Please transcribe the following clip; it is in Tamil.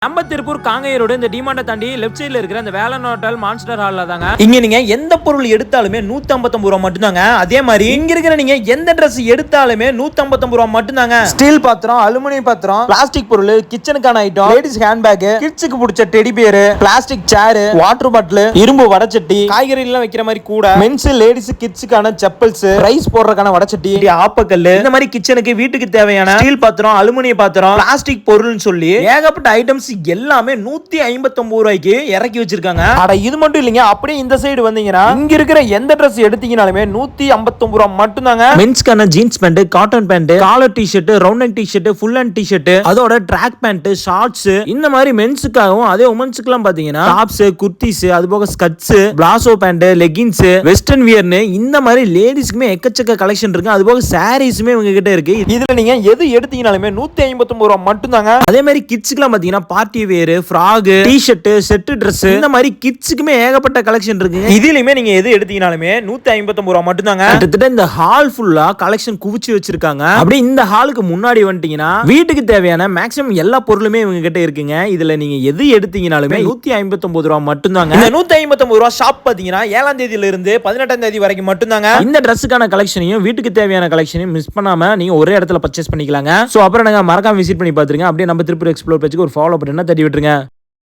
நம்ம திருப்பூர் காங்கேயரோட இந்த டிமாண்டை தாண்டி லெஃப்ட் சைடுல இருக்கிற அந்த வேலன் ஹோட்டல் மான்ஸ்டர் ஹால்ல தாங்க. இங்க நீங்க எந்த பொருள் எடுத்தாலுமே 159 ரூபா மட்டும் தாங்க. அதே மாதிரி இங்க இருக்கிற நீங்க எந்த Dress எடுத்தாலுமே 159 ரூபா மட்டும் தாங்க. ஸ்டீல் பாத்திரம், அலுமினியம் பாத்திரம், பிளாஸ்டிக் பொருள், கிச்சனுக்கான ஐட்டம், லேடிஸ் ஹேண்ட் பேக், கிட்ஸுக்கு பிடிச்ச teddy bear, plastic chair, water bottle, இரும்பு வடச்சட்டி, காய்கறி எல்லாம் வைக்கிற மாதிரி கூட, மென்ஸ் லேடிஸ் கிட்ஸுக்கான செப்பல்ஸ், ரைஸ் போடுறதுக்கான வடச்சட்டி, ஆப்பக்கல், இந்த மாதிரி கிச்சனுக்கு வீட்டுக்கு தேவையான ஸ்டீல் பாத்திரம், அலுமினியம் பாத்திரம், பிளாஸ்டிக் பொருள்னு சொல்லி ஏகப்பட்ட ஐட்டம்ஸ் எல்லாமே 159 ரூபாய்க்கு இறக்கி வச்சிருக்காங்க. அட இது மட்டும் இல்லைங்க, அப்படியே இந்த சைடு வந்தீங்கன்னா இங்க இருக்கிற எந்த Dress எடுத்தீங்கனாலுமே 159 ரூபாய் மட்டும் தாங்க. மென்ஸ்க்கான jeans pant, cotton pant, collar T-shirt, round neck T-shirt, full hand T-shirt, அதோட ட்ராக் பேண்ட், ஷார்ட்ஸ், இந்த மாதிரி மென்ஸ்க்காகவும் அதே உமன்ஸ்க்குலாம் பாத்தீங்கன்னா டாப்ஸ், குர்த்திஸ், அது போக skirts, palazzo pant, leggings, western வியர்னு இந்த மாதிரி லேடிஸ்க்குமே எக்கச்சக்க கலெக்ஷன் இருக்கு. அது போக சாரீஸ்மே உங்க கிட்ட இருக்கு. இதுல நீங்க எது எடுத்தீங்கனாலுமே 159 ரூபாய் மட்டும் தாங்க. அதே மாதிரி கிட்ஸ்க்குலாம் பாத்தீங்கன்னா party wear, frock, T-shirt, set Dress, இந்த மாதிரி கிட்ஸ்க்குமே ஏகப்பட்ட கலெக்ஷன் இருக்கு. இதுலயுமே நீங்க எது எடுத்தீங்கனாலுமே 159 ரூபாய் மட்டும் தாங்க. கிட்டத்தட்ட இந்த ஹால் ஃபுல்லா கலெக்ஷன் குவிச்சு வச்சிருக்காங்க. அப்படியே இந்த ஹாலுக்கு முன்னாடி வந்துட்டீங்கன்னா வீட்டுக்கு தேவையான மேக்ஸிமம் எல்லா பொருளுமே இவங்க கிட்ட இருக்குங்க. இதுல நீங்க எது எடுத்தீங்கனாலுமே 159 ரூபாய் மட்டும் தாங்க. இந்த 159 ரூபாய் ஷாப் பாத்தீங்கன்னா 7ஆம் தேதியில இருந்து 18ஆம் தேதி வரைக்கும் மட்டும் தாங்க. இந்த Dressக்கான கலெக்ஷனையும் வீட்டுக்கு தேவையான கலெக்ஷனையும் மிஸ் பண்ணாம நீங்க ஒரே இடத்துல பர்ச்சேஸ் பண்ணிக்கலாங்க. சோ அப்புறம் நாங்க மறக்காம விசிட் பண்ணி பாத்துருங்க. அப்படியே நம்ம திருப்பூர் எக்ஸ்ப்ளோர் பேஜ்க்கு ஒரு ஃபாலோ பட்டனை தட்டி விட்டுருங்க.